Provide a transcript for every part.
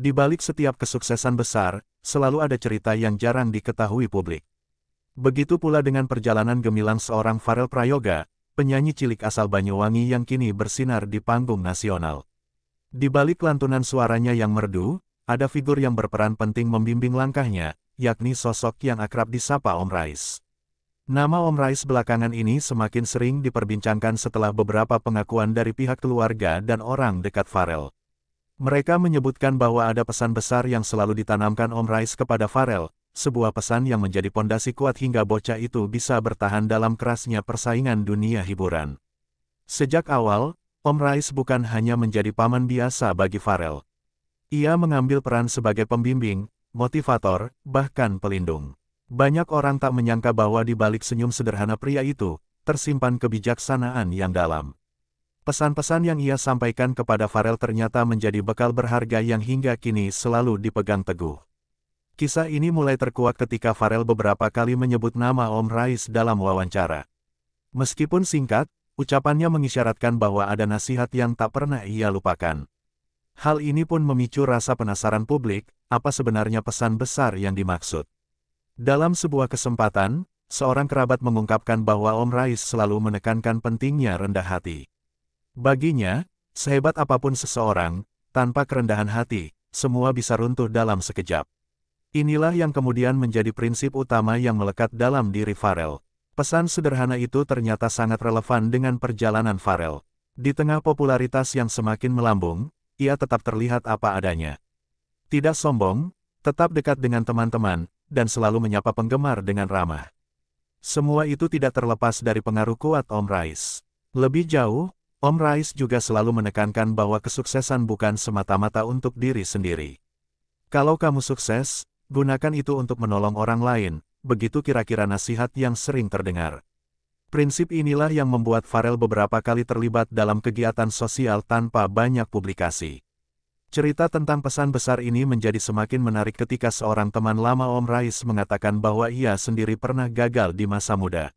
Di balik setiap kesuksesan besar, selalu ada cerita yang jarang diketahui publik. Begitu pula dengan perjalanan gemilang seorang Farel Prayoga, penyanyi cilik asal Banyuwangi yang kini bersinar di panggung nasional. Di balik lantunan suaranya yang merdu, ada figur yang berperan penting membimbing langkahnya, yakni sosok yang akrab disapa Om Rais. Nama Om Rais belakangan ini semakin sering diperbincangkan setelah beberapa pengakuan dari pihak keluarga dan orang dekat Farel. Mereka menyebutkan bahwa ada pesan besar yang selalu ditanamkan Om Rais kepada Farel, sebuah pesan yang menjadi pondasi kuat hingga bocah itu bisa bertahan dalam kerasnya persaingan dunia hiburan. Sejak awal, Om Rais bukan hanya menjadi paman biasa bagi Farel. Ia mengambil peran sebagai pembimbing, motivator, bahkan pelindung. Banyak orang tak menyangka bahwa di balik senyum sederhana pria itu, tersimpan kebijaksanaan yang dalam. Pesan-pesan yang ia sampaikan kepada Farel ternyata menjadi bekal berharga yang hingga kini selalu dipegang teguh. Kisah ini mulai terkuak ketika Farel beberapa kali menyebut nama Om Rais dalam wawancara. Meskipun singkat, ucapannya mengisyaratkan bahwa ada nasihat yang tak pernah ia lupakan. Hal ini pun memicu rasa penasaran publik, apa sebenarnya pesan besar yang dimaksud. Dalam sebuah kesempatan, seorang kerabat mengungkapkan bahwa Om Rais selalu menekankan pentingnya rendah hati. Baginya, sehebat apapun seseorang, tanpa kerendahan hati, semua bisa runtuh dalam sekejap. Inilah yang kemudian menjadi prinsip utama yang melekat dalam diri Farel. Pesan sederhana itu ternyata sangat relevan dengan perjalanan Farel. Di tengah popularitas yang semakin melambung, ia tetap terlihat apa adanya. Tidak sombong, tetap dekat dengan teman-teman, dan selalu menyapa penggemar dengan ramah. Semua itu tidak terlepas dari pengaruh kuat Om Rais. Lebih jauh, Om Rais juga selalu menekankan bahwa kesuksesan bukan semata-mata untuk diri sendiri. Kalau kamu sukses, gunakan itu untuk menolong orang lain, begitu kira-kira nasihat yang sering terdengar. Prinsip inilah yang membuat Farel beberapa kali terlibat dalam kegiatan sosial tanpa banyak publikasi. Cerita tentang pesan besar ini menjadi semakin menarik ketika seorang teman lama Om Rais mengatakan bahwa ia sendiri pernah gagal di masa muda.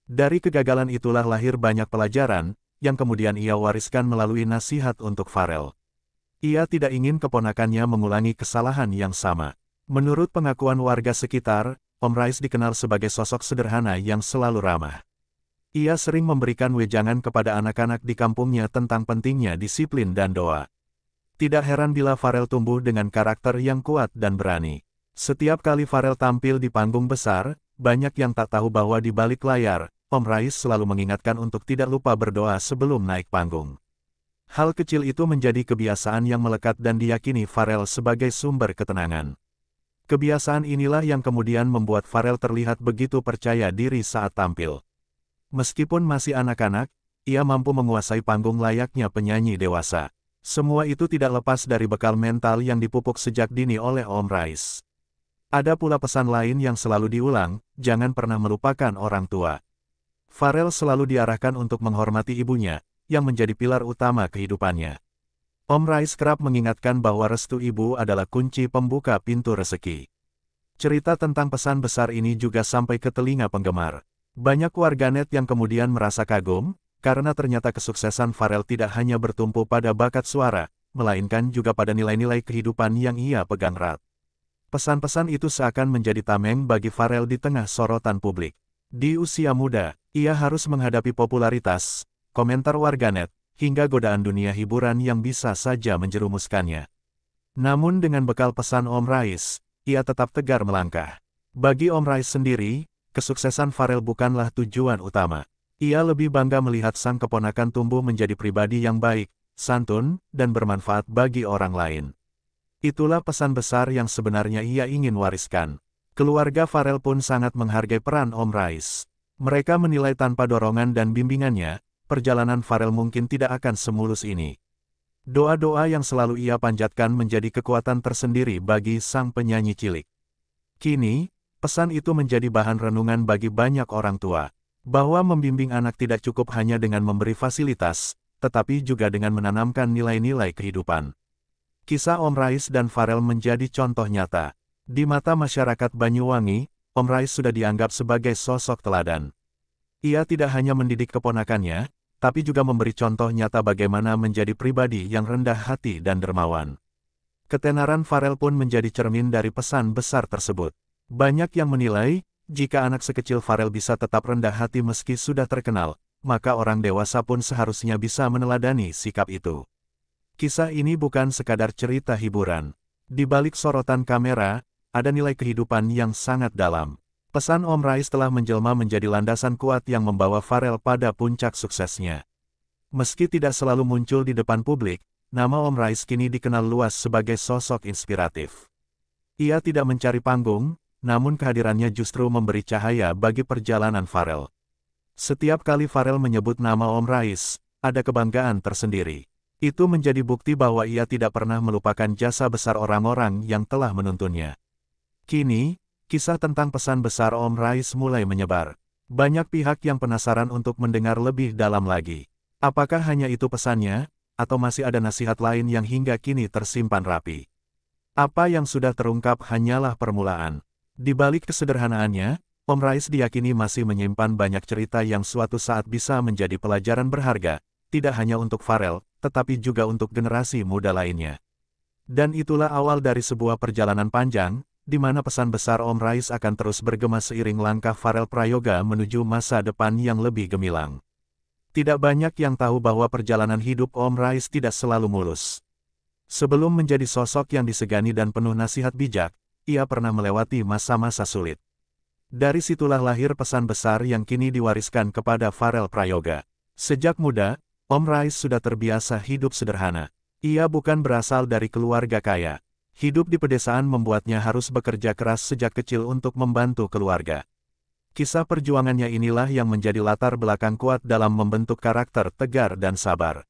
Dari kegagalan itulah lahir banyak pelajaran, yang kemudian ia wariskan melalui nasihat untuk Farel. Ia tidak ingin keponakannya mengulangi kesalahan yang sama. Menurut pengakuan warga sekitar, Om Rais dikenal sebagai sosok sederhana yang selalu ramah. Ia sering memberikan wejangan kepada anak-anak di kampungnya tentang pentingnya disiplin dan doa. Tidak heran bila Farel tumbuh dengan karakter yang kuat dan berani. Setiap kali Farel tampil di panggung besar, banyak yang tak tahu bahwa di balik layar, Om Rais selalu mengingatkan untuk tidak lupa berdoa sebelum naik panggung. Hal kecil itu menjadi kebiasaan yang melekat dan diyakini Farel sebagai sumber ketenangan. Kebiasaan inilah yang kemudian membuat Farel terlihat begitu percaya diri saat tampil. Meskipun masih anak-anak, ia mampu menguasai panggung layaknya penyanyi dewasa. Semua itu tidak lepas dari bekal mental yang dipupuk sejak dini oleh Om Rais. Ada pula pesan lain yang selalu diulang, jangan pernah melupakan orang tua. Farel selalu diarahkan untuk menghormati ibunya, yang menjadi pilar utama kehidupannya. Om Rais kerap mengingatkan bahwa restu ibu adalah kunci pembuka pintu rezeki. Cerita tentang pesan besar ini juga sampai ke telinga penggemar. Banyak warganet yang kemudian merasa kagum, karena ternyata kesuksesan Farel tidak hanya bertumpu pada bakat suara, melainkan juga pada nilai-nilai kehidupan yang ia pegang erat. Pesan-pesan itu seakan menjadi tameng bagi Farel di tengah sorotan publik. Di usia muda, ia harus menghadapi popularitas, komentar warganet, hingga godaan dunia hiburan yang bisa saja menjerumuskannya. Namun dengan bekal pesan Om Rais, ia tetap tegar melangkah. Bagi Om Rais sendiri, kesuksesan Farel bukanlah tujuan utama. Ia lebih bangga melihat sang keponakan tumbuh menjadi pribadi yang baik, santun, dan bermanfaat bagi orang lain. Itulah pesan besar yang sebenarnya ia ingin wariskan. Keluarga Farel pun sangat menghargai peran Om Rais. Mereka menilai tanpa dorongan dan bimbingannya, perjalanan Farel mungkin tidak akan semulus ini. Doa-doa yang selalu ia panjatkan menjadi kekuatan tersendiri bagi sang penyanyi cilik. Kini, pesan itu menjadi bahan renungan bagi banyak orang tua, bahwa membimbing anak tidak cukup hanya dengan memberi fasilitas, tetapi juga dengan menanamkan nilai-nilai kehidupan. Kisah Om Rais dan Farel menjadi contoh nyata. Di mata masyarakat Banyuwangi, Om Rais sudah dianggap sebagai sosok teladan. Ia tidak hanya mendidik keponakannya, tapi juga memberi contoh nyata bagaimana menjadi pribadi yang rendah hati dan dermawan. Ketenaran Farel pun menjadi cermin dari pesan besar tersebut. Banyak yang menilai, jika anak sekecil Farel bisa tetap rendah hati meski sudah terkenal, maka orang dewasa pun seharusnya bisa meneladani sikap itu. Kisah ini bukan sekadar cerita hiburan. Di balik sorotan kamera, ada nilai kehidupan yang sangat dalam. Pesan Om Rais telah menjelma menjadi landasan kuat yang membawa Farel pada puncak suksesnya. Meski tidak selalu muncul di depan publik, nama Om Rais kini dikenal luas sebagai sosok inspiratif. Ia tidak mencari panggung, namun kehadirannya justru memberi cahaya bagi perjalanan Farel. Setiap kali Farel menyebut nama Om Rais, ada kebanggaan tersendiri. Itu menjadi bukti bahwa ia tidak pernah melupakan jasa besar orang-orang yang telah menuntunnya. Kini, kisah tentang pesan besar Om Rais mulai menyebar. Banyak pihak yang penasaran untuk mendengar lebih dalam lagi. Apakah hanya itu pesannya, atau masih ada nasihat lain yang hingga kini tersimpan rapi? Apa yang sudah terungkap hanyalah permulaan. Di balik kesederhanaannya, Om Rais diyakini masih menyimpan banyak cerita yang suatu saat bisa menjadi pelajaran berharga, tidak hanya untuk Farel, tetapi juga untuk generasi muda lainnya. Dan itulah awal dari sebuah perjalanan panjang, di mana pesan besar Om Rais akan terus bergema seiring langkah Farel Prayoga menuju masa depan yang lebih gemilang. Tidak banyak yang tahu bahwa perjalanan hidup Om Rais tidak selalu mulus. Sebelum menjadi sosok yang disegani dan penuh nasihat bijak, ia pernah melewati masa-masa sulit. Dari situlah lahir pesan besar yang kini diwariskan kepada Farel Prayoga. Sejak muda, Om Rais sudah terbiasa hidup sederhana. Ia bukan berasal dari keluarga kaya. Hidup di pedesaan membuatnya harus bekerja keras sejak kecil untuk membantu keluarga. Kisah perjuangannya inilah yang menjadi latar belakang kuat dalam membentuk karakter tegar dan sabar.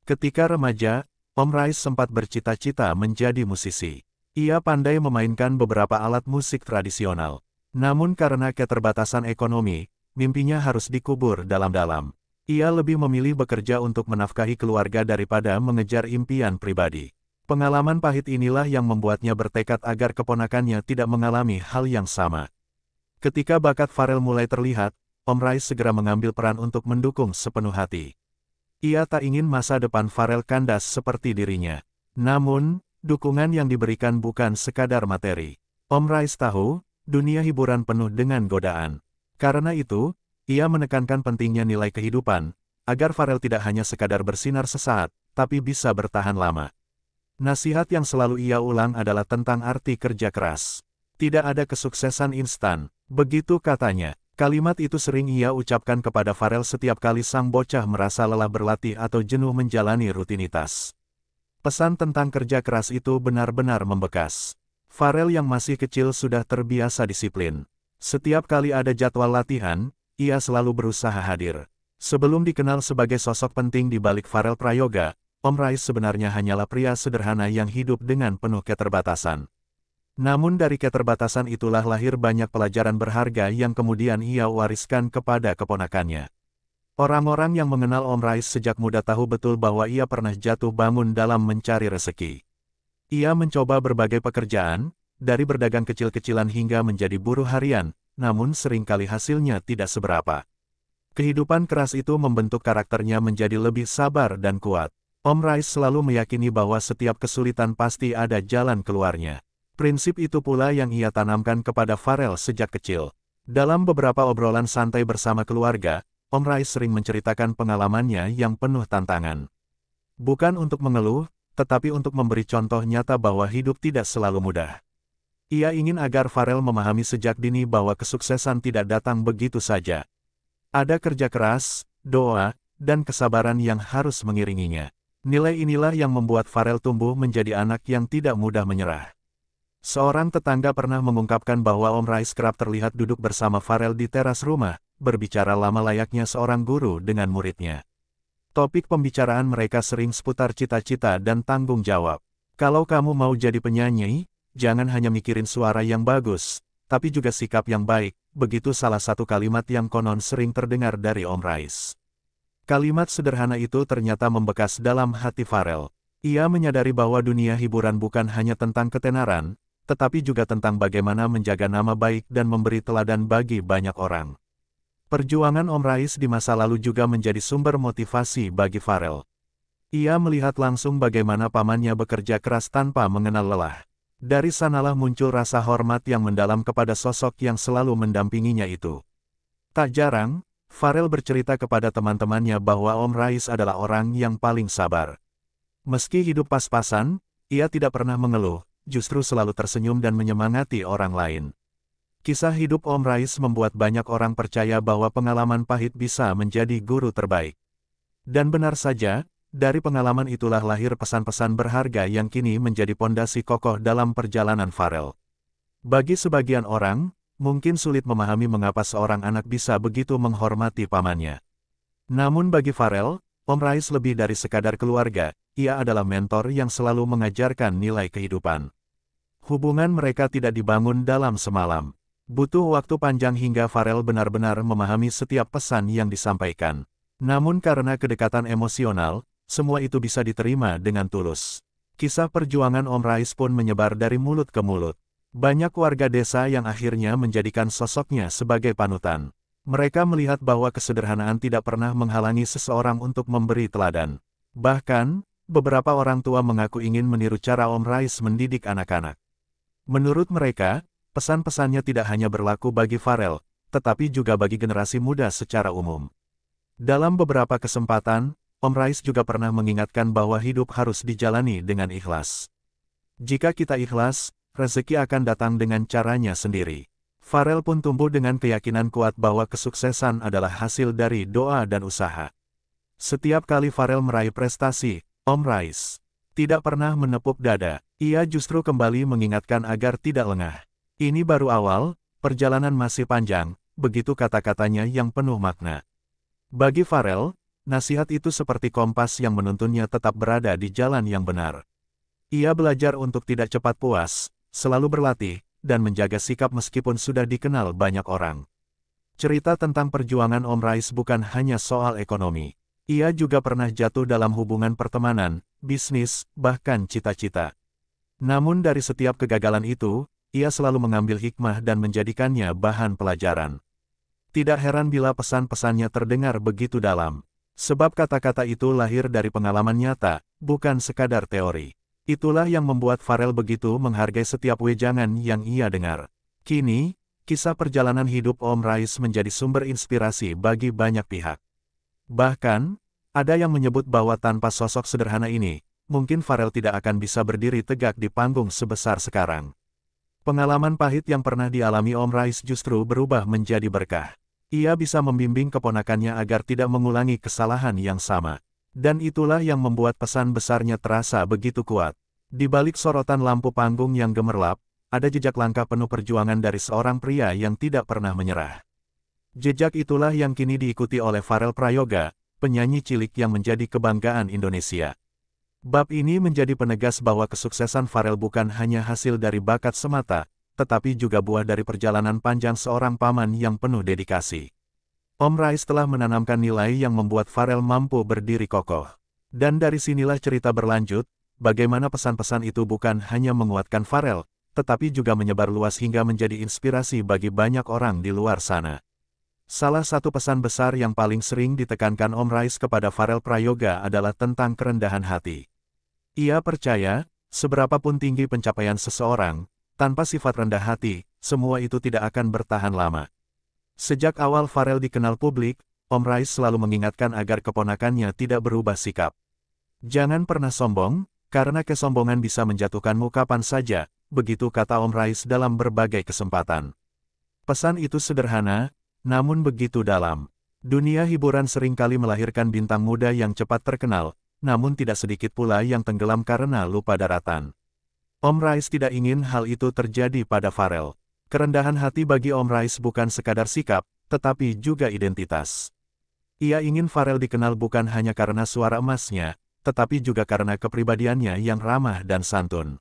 Ketika remaja, Om Rais sempat bercita-cita menjadi musisi. Ia pandai memainkan beberapa alat musik tradisional. Namun karena keterbatasan ekonomi, mimpinya harus dikubur dalam-dalam. Ia lebih memilih bekerja untuk menafkahi keluarga daripada mengejar impian pribadi. Pengalaman pahit inilah yang membuatnya bertekad agar keponakannya tidak mengalami hal yang sama. Ketika bakat Farel mulai terlihat, Om Rais segera mengambil peran untuk mendukung sepenuh hati. Ia tak ingin masa depan Farel kandas seperti dirinya. Namun, dukungan yang diberikan bukan sekadar materi. Om Rais tahu, dunia hiburan penuh dengan godaan. Karena itu, ia menekankan pentingnya nilai kehidupan, agar Farel tidak hanya sekadar bersinar sesaat, tapi bisa bertahan lama. Nasihat yang selalu ia ulang adalah tentang arti kerja keras. Tidak ada kesuksesan instan, begitu katanya. Kalimat itu sering ia ucapkan kepada Farel setiap kali sang bocah merasa lelah berlatih atau jenuh menjalani rutinitas. Pesan tentang kerja keras itu benar-benar membekas. Farel yang masih kecil sudah terbiasa disiplin. Setiap kali ada jadwal latihan, ia selalu berusaha hadir. Sebelum dikenal sebagai sosok penting di balik Farel Prayoga, Om Rais sebenarnya hanyalah pria sederhana yang hidup dengan penuh keterbatasan. Namun dari keterbatasan itulah lahir banyak pelajaran berharga yang kemudian ia wariskan kepada keponakannya. Orang-orang yang mengenal Om Rais sejak muda tahu betul bahwa ia pernah jatuh bangun dalam mencari rezeki. Ia mencoba berbagai pekerjaan, dari berdagang kecil-kecilan hingga menjadi buruh harian, namun seringkali hasilnya tidak seberapa. Kehidupan keras itu membentuk karakternya menjadi lebih sabar dan kuat. Om Rais selalu meyakini bahwa setiap kesulitan pasti ada jalan keluarnya. Prinsip itu pula yang ia tanamkan kepada Farel sejak kecil. Dalam beberapa obrolan santai bersama keluarga, Om Rais sering menceritakan pengalamannya yang penuh tantangan. Bukan untuk mengeluh, tetapi untuk memberi contoh nyata bahwa hidup tidak selalu mudah. Ia ingin agar Farel memahami sejak dini bahwa kesuksesan tidak datang begitu saja. Ada kerja keras, doa, dan kesabaran yang harus mengiringinya. Nilai inilah yang membuat Farel tumbuh menjadi anak yang tidak mudah menyerah. Seorang tetangga pernah mengungkapkan bahwa Om Rais kerap terlihat duduk bersama Farel di teras rumah, berbicara lama layaknya seorang guru dengan muridnya. Topik pembicaraan mereka sering seputar cita-cita dan tanggung jawab. Kalau kamu mau jadi penyanyi, jangan hanya mikirin suara yang bagus, tapi juga sikap yang baik, begitu salah satu kalimat yang konon sering terdengar dari Om Rais. Kalimat sederhana itu ternyata membekas dalam hati Farel. Ia menyadari bahwa dunia hiburan bukan hanya tentang ketenaran, tetapi juga tentang bagaimana menjaga nama baik dan memberi teladan bagi banyak orang. Perjuangan Om Rais di masa lalu juga menjadi sumber motivasi bagi Farel. Ia melihat langsung bagaimana pamannya bekerja keras tanpa mengenal lelah. Dari sanalah muncul rasa hormat yang mendalam kepada sosok yang selalu mendampinginya itu. Tak jarang, Farel bercerita kepada teman-temannya bahwa Om Rais adalah orang yang paling sabar. Meski hidup pas-pasan, ia tidak pernah mengeluh, justru selalu tersenyum dan menyemangati orang lain. Kisah hidup Om Rais membuat banyak orang percaya bahwa pengalaman pahit bisa menjadi guru terbaik. Dan benar saja, dari pengalaman itulah lahir pesan-pesan berharga yang kini menjadi pondasi kokoh dalam perjalanan Farel. Bagi sebagian orang, mungkin sulit memahami mengapa seorang anak bisa begitu menghormati pamannya. Namun bagi Farel, Om Rais lebih dari sekadar keluarga, ia adalah mentor yang selalu mengajarkan nilai kehidupan. Hubungan mereka tidak dibangun dalam semalam. Butuh waktu panjang hingga Farel benar-benar memahami setiap pesan yang disampaikan. Namun karena kedekatan emosional, semua itu bisa diterima dengan tulus. Kisah perjuangan Om Rais pun menyebar dari mulut ke mulut. Banyak warga desa yang akhirnya menjadikan sosoknya sebagai panutan. Mereka melihat bahwa kesederhanaan tidak pernah menghalangi seseorang untuk memberi teladan. Bahkan, beberapa orang tua mengaku ingin meniru cara Om Rais mendidik anak-anak. Menurut mereka, pesan-pesannya tidak hanya berlaku bagi Farel, tetapi juga bagi generasi muda secara umum. Dalam beberapa kesempatan, Om Rais juga pernah mengingatkan bahwa hidup harus dijalani dengan ikhlas. Jika kita ikhlas, rezeki akan datang dengan caranya sendiri. Farel pun tumbuh dengan keyakinan kuat bahwa kesuksesan adalah hasil dari doa dan usaha. Setiap kali Farel meraih prestasi, Om Rais tidak pernah menepuk dada. Ia justru kembali mengingatkan agar tidak lengah. Ini baru awal, perjalanan masih panjang, begitu kata-katanya yang penuh makna. Bagi Farel, nasihat itu seperti kompas yang menuntunnya tetap berada di jalan yang benar. Ia belajar untuk tidak cepat puas, selalu berlatih, dan menjaga sikap meskipun sudah dikenal banyak orang. Cerita tentang perjuangan Om Rais bukan hanya soal ekonomi. Ia juga pernah jatuh dalam hubungan pertemanan, bisnis, bahkan cita-cita. Namun dari setiap kegagalan itu, ia selalu mengambil hikmah dan menjadikannya bahan pelajaran. Tidak heran bila pesan-pesannya terdengar begitu dalam. Sebab kata-kata itu lahir dari pengalaman nyata, bukan sekadar teori. Itulah yang membuat Farel begitu menghargai setiap wejangan yang ia dengar. Kini, kisah perjalanan hidup Om Rais menjadi sumber inspirasi bagi banyak pihak. Bahkan, ada yang menyebut bahwa tanpa sosok sederhana ini, mungkin Farel tidak akan bisa berdiri tegak di panggung sebesar sekarang. Pengalaman pahit yang pernah dialami Om Rais justru berubah menjadi berkah. Ia bisa membimbing keponakannya agar tidak mengulangi kesalahan yang sama. Dan itulah yang membuat pesan besarnya terasa begitu kuat. Di balik sorotan lampu panggung yang gemerlap, ada jejak langkah penuh perjuangan dari seorang pria yang tidak pernah menyerah. Jejak itulah yang kini diikuti oleh Farel Prayoga, penyanyi cilik yang menjadi kebanggaan Indonesia. Bab ini menjadi penegas bahwa kesuksesan Farel bukan hanya hasil dari bakat semata, tetapi juga buah dari perjalanan panjang seorang paman yang penuh dedikasi. Om Rais telah menanamkan nilai yang membuat Farel mampu berdiri kokoh. Dan dari sinilah cerita berlanjut, bagaimana pesan-pesan itu bukan hanya menguatkan Farel, tetapi juga menyebar luas hingga menjadi inspirasi bagi banyak orang di luar sana. Salah satu pesan besar yang paling sering ditekankan Om Rais kepada Farel Prayoga adalah tentang kerendahan hati. Ia percaya, seberapapun tinggi pencapaian seseorang, tanpa sifat rendah hati, semua itu tidak akan bertahan lama. Sejak awal Farel dikenal publik, Om Rais selalu mengingatkan agar keponakannya tidak berubah sikap. Jangan pernah sombong, karena kesombongan bisa menjatuhkanmu kapan saja, begitu kata Om Rais dalam berbagai kesempatan. Pesan itu sederhana, namun begitu dalam. Dunia hiburan seringkali melahirkan bintang muda yang cepat terkenal, namun tidak sedikit pula yang tenggelam karena lupa daratan. Om Rais tidak ingin hal itu terjadi pada Farel. Kerendahan hati bagi Om Rais bukan sekadar sikap, tetapi juga identitas. Ia ingin Farel dikenal bukan hanya karena suara emasnya, tetapi juga karena kepribadiannya yang ramah dan santun.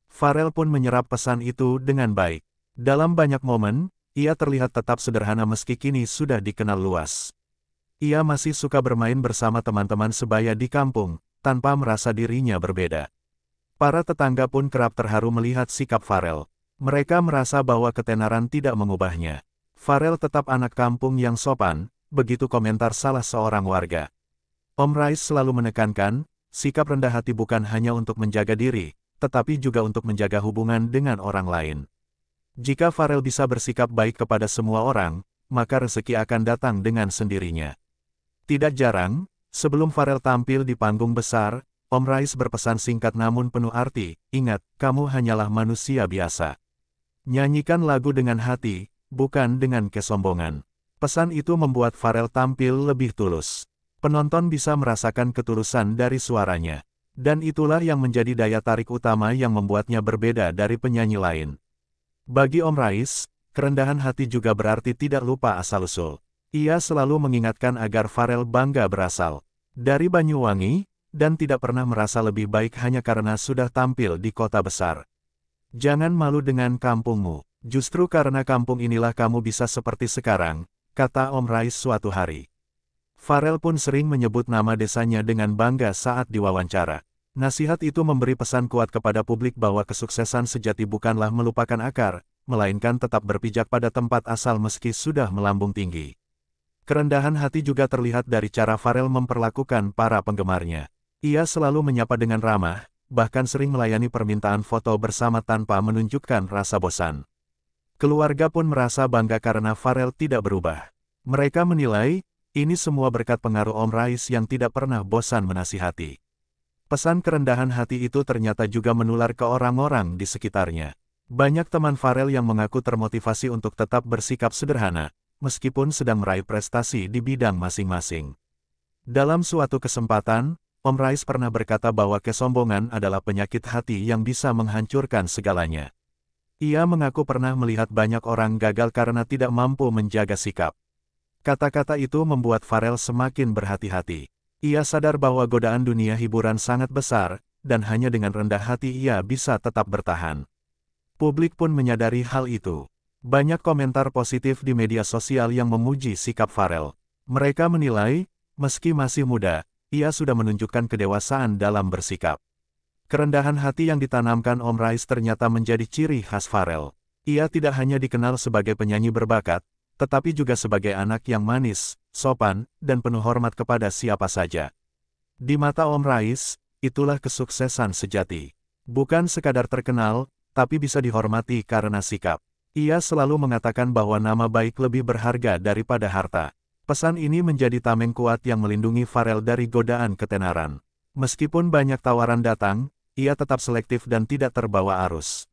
Farel pun menyerap pesan itu dengan baik. Dalam banyak momen, ia terlihat tetap sederhana meski kini sudah dikenal luas. Ia masih suka bermain bersama teman-teman sebaya di kampung, tanpa merasa dirinya berbeda. Para tetangga pun kerap terharu melihat sikap Farel. Mereka merasa bahwa ketenaran tidak mengubahnya. Farel tetap anak kampung yang sopan, begitu komentar salah seorang warga. Om Rais selalu menekankan, sikap rendah hati bukan hanya untuk menjaga diri, tetapi juga untuk menjaga hubungan dengan orang lain. Jika Pharrell bisa bersikap baik kepada semua orang, maka rezeki akan datang dengan sendirinya. Tidak jarang, sebelum Pharrell tampil di panggung besar, Om Rais berpesan singkat namun penuh arti, "Ingat, kamu hanyalah manusia biasa. Nyanyikan lagu dengan hati, bukan dengan kesombongan." Pesan itu membuat Pharrell tampil lebih tulus. Penonton bisa merasakan ketulusan dari suaranya. Dan itulah yang menjadi daya tarik utama yang membuatnya berbeda dari penyanyi lain. Bagi Om Rais, kerendahan hati juga berarti tidak lupa asal-usul. Ia selalu mengingatkan agar Pharrell bangga berasal dari Banyuwangi, dan tidak pernah merasa lebih baik hanya karena sudah tampil di kota besar. "Jangan malu dengan kampungmu, justru karena kampung inilah kamu bisa seperti sekarang," kata Om Rais suatu hari. Pharrell pun sering menyebut nama desanya dengan bangga saat diwawancara. Nasihat itu memberi pesan kuat kepada publik bahwa kesuksesan sejati bukanlah melupakan akar, melainkan tetap berpijak pada tempat asal meski sudah melambung tinggi. Kerendahan hati juga terlihat dari cara Pharrell memperlakukan para penggemarnya. Ia selalu menyapa dengan ramah, bahkan sering melayani permintaan foto bersama tanpa menunjukkan rasa bosan. Keluarga pun merasa bangga karena Pharrell tidak berubah. Mereka menilai, ini semua berkat pengaruh Om Rais yang tidak pernah bosan menasihati. Pesan kerendahan hati itu ternyata juga menular ke orang-orang di sekitarnya. Banyak teman Pharrell yang mengaku termotivasi untuk tetap bersikap sederhana, meskipun sedang meraih prestasi di bidang masing-masing. Dalam suatu kesempatan, Om Rais pernah berkata bahwa kesombongan adalah penyakit hati yang bisa menghancurkan segalanya. Ia mengaku pernah melihat banyak orang gagal karena tidak mampu menjaga sikap. Kata-kata itu membuat Pharrell semakin berhati-hati. Ia sadar bahwa godaan dunia hiburan sangat besar, dan hanya dengan rendah hati ia bisa tetap bertahan. Publik pun menyadari hal itu. Banyak komentar positif di media sosial yang memuji sikap Pharrell. Mereka menilai, meski masih muda, ia sudah menunjukkan kedewasaan dalam bersikap. Kerendahan hati yang ditanamkan Om Rais ternyata menjadi ciri khas Pharrell. Ia tidak hanya dikenal sebagai penyanyi berbakat, tetapi juga sebagai anak yang manis, sopan, dan penuh hormat kepada siapa saja. Di mata Om Rais, itulah kesuksesan sejati. Bukan sekadar terkenal, tapi bisa dihormati karena sikap. Ia selalu mengatakan bahwa nama baik lebih berharga daripada harta. Pesan ini menjadi tameng kuat yang melindungi Pharrell dari godaan ketenaran. Meskipun banyak tawaran datang, ia tetap selektif dan tidak terbawa arus.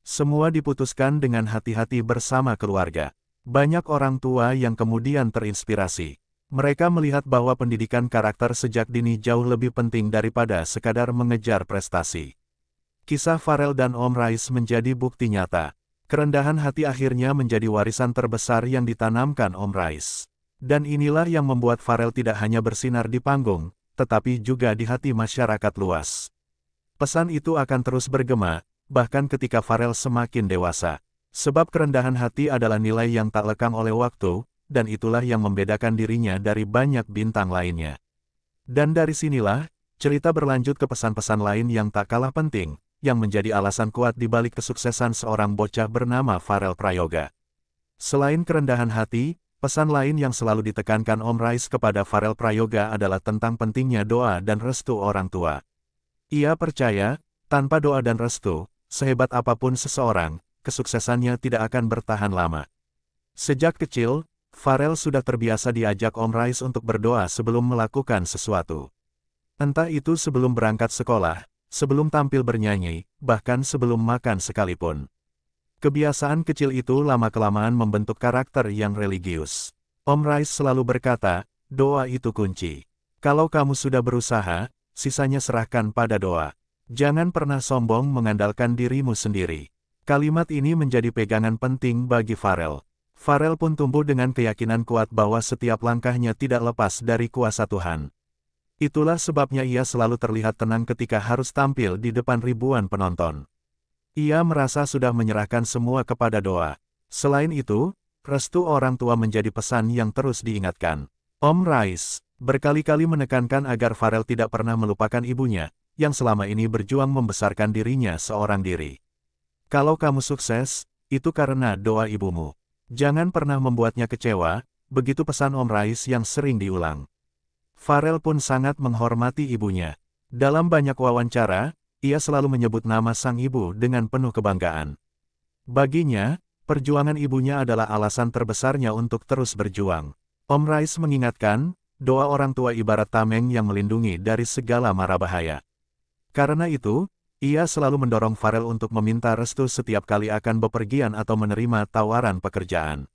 Semua diputuskan dengan hati-hati bersama keluarga. Banyak orang tua yang kemudian terinspirasi. Mereka melihat bahwa pendidikan karakter sejak dini jauh lebih penting daripada sekadar mengejar prestasi. Kisah Pharrell dan Om Rais menjadi bukti nyata. Kerendahan hati akhirnya menjadi warisan terbesar yang ditanamkan Om Rais. Dan inilah yang membuat Pharrell tidak hanya bersinar di panggung, tetapi juga di hati masyarakat luas. Pesan itu akan terus bergema, bahkan ketika Pharrell semakin dewasa. Sebab kerendahan hati adalah nilai yang tak lekang oleh waktu, dan itulah yang membedakan dirinya dari banyak bintang lainnya. Dan dari sinilah, cerita berlanjut ke pesan-pesan lain yang tak kalah penting, yang menjadi alasan kuat di balik kesuksesan seorang bocah bernama Pharrell Prayoga. Selain kerendahan hati, pesan lain yang selalu ditekankan Om Rais kepada Pharrell Prayoga adalah tentang pentingnya doa dan restu orang tua. Ia percaya, tanpa doa dan restu, sehebat apapun seseorang, kesuksesannya tidak akan bertahan lama. Sejak kecil, Pharrell sudah terbiasa diajak Om Rais untuk berdoa sebelum melakukan sesuatu. Entah itu sebelum berangkat sekolah, sebelum tampil bernyanyi, bahkan sebelum makan sekalipun. Kebiasaan kecil itu lama-kelamaan membentuk karakter yang religius. Om Rais selalu berkata, doa itu kunci. Kalau kamu sudah berusaha, sisanya serahkan pada doa. Jangan pernah sombong mengandalkan dirimu sendiri. Kalimat ini menjadi pegangan penting bagi Pharrell. Pharrell pun tumbuh dengan keyakinan kuat bahwa setiap langkahnya tidak lepas dari kuasa Tuhan. Itulah sebabnya ia selalu terlihat tenang ketika harus tampil di depan ribuan penonton. Ia merasa sudah menyerahkan semua kepada doa. Selain itu, restu orang tua menjadi pesan yang terus diingatkan. Om Rais berkali-kali menekankan agar Pharrell tidak pernah melupakan ibunya, yang selama ini berjuang membesarkan dirinya seorang diri. Kalau kamu sukses, itu karena doa ibumu. Jangan pernah membuatnya kecewa, begitu pesan Om Rais yang sering diulang. Pharrell pun sangat menghormati ibunya. Dalam banyak wawancara, ia selalu menyebut nama sang ibu dengan penuh kebanggaan. Baginya, perjuangan ibunya adalah alasan terbesarnya untuk terus berjuang. Om Rais mengingatkan, doa orang tua ibarat tameng yang melindungi dari segala mara bahaya. Karena itu, ia selalu mendorong Farel untuk meminta restu setiap kali akan bepergian atau menerima tawaran pekerjaan.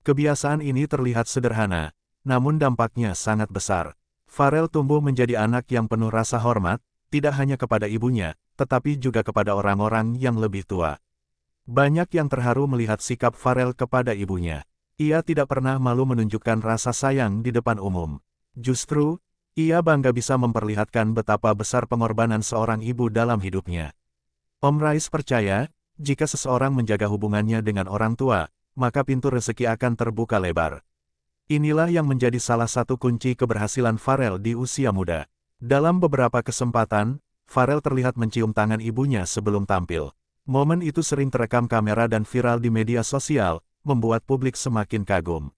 Kebiasaan ini terlihat sederhana, namun dampaknya sangat besar. Farel tumbuh menjadi anak yang penuh rasa hormat, tidak hanya kepada ibunya, tetapi juga kepada orang-orang yang lebih tua. Banyak yang terharu melihat sikap Farel kepada ibunya. Ia tidak pernah malu menunjukkan rasa sayang di depan umum. Justru, ia bangga bisa memperlihatkan betapa besar pengorbanan seorang ibu dalam hidupnya. Om Rais percaya, jika seseorang menjaga hubungannya dengan orang tua, maka pintu rezeki akan terbuka lebar. Inilah yang menjadi salah satu kunci keberhasilan Farel di usia muda. Dalam beberapa kesempatan, Farel terlihat mencium tangan ibunya sebelum tampil. Momen itu sering terekam kamera dan viral di media sosial, membuat publik semakin kagum.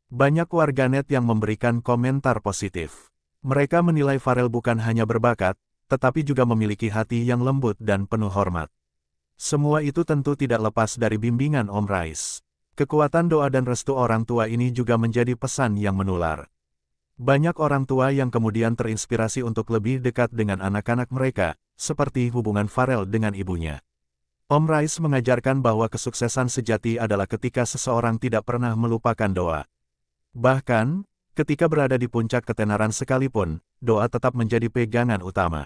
Banyak warganet yang memberikan komentar positif. Mereka menilai Farel bukan hanya berbakat, tetapi juga memiliki hati yang lembut dan penuh hormat. Semua itu tentu tidak lepas dari bimbingan Om Rais. Kekuatan doa dan restu orang tua ini juga menjadi pesan yang menular. Banyak orang tua yang kemudian terinspirasi untuk lebih dekat dengan anak-anak mereka, seperti hubungan Farel dengan ibunya. Om Rais mengajarkan bahwa kesuksesan sejati adalah ketika seseorang tidak pernah melupakan doa. Bahkan, ketika berada di puncak ketenaran sekalipun, doa tetap menjadi pegangan utama.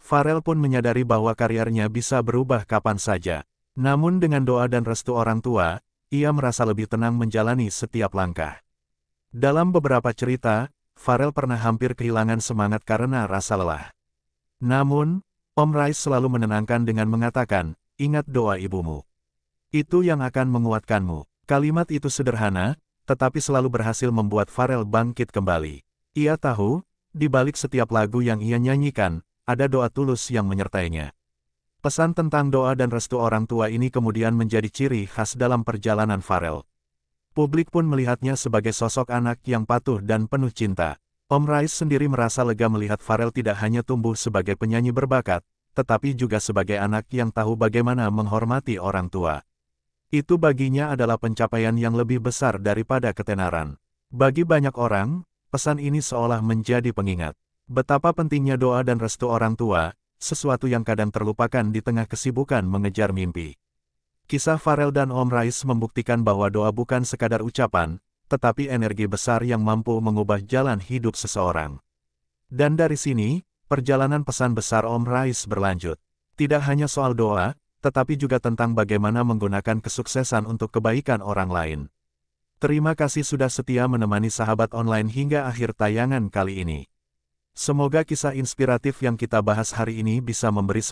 Farel pun menyadari bahwa karirnya bisa berubah kapan saja. Namun dengan doa dan restu orang tua, ia merasa lebih tenang menjalani setiap langkah. Dalam beberapa cerita, Farel pernah hampir kehilangan semangat karena rasa lelah. Namun, Om Rais selalu menenangkan dengan mengatakan, "Ingat doa ibumu. Itu yang akan menguatkanmu." Kalimat itu sederhana, tetapi selalu berhasil membuat Farel bangkit kembali. Ia tahu, di balik setiap lagu yang ia nyanyikan, ada doa tulus yang menyertainya. Pesan tentang doa dan restu orang tua ini kemudian menjadi ciri khas dalam perjalanan Farel. Publik pun melihatnya sebagai sosok anak yang patuh dan penuh cinta. Om Rais sendiri merasa lega melihat Farel tidak hanya tumbuh sebagai penyanyi berbakat, tetapi juga sebagai anak yang tahu bagaimana menghormati orang tua. Itu baginya adalah pencapaian yang lebih besar daripada ketenaran. Bagi banyak orang, pesan ini seolah menjadi pengingat betapa pentingnya doa dan restu orang tua, sesuatu yang kadang terlupakan di tengah kesibukan mengejar mimpi. Kisah Farel dan Om Rais membuktikan bahwa doa bukan sekadar ucapan, tetapi energi besar yang mampu mengubah jalan hidup seseorang. Dan dari sini, perjalanan pesan besar Om Rais berlanjut. Tidak hanya soal doa, tetapi juga tentang bagaimana menggunakan kesuksesan untuk kebaikan orang lain. Terima kasih sudah setia menemani sahabat online hingga akhir tayangan kali ini. Semoga kisah inspiratif yang kita bahas hari ini bisa memberi semangat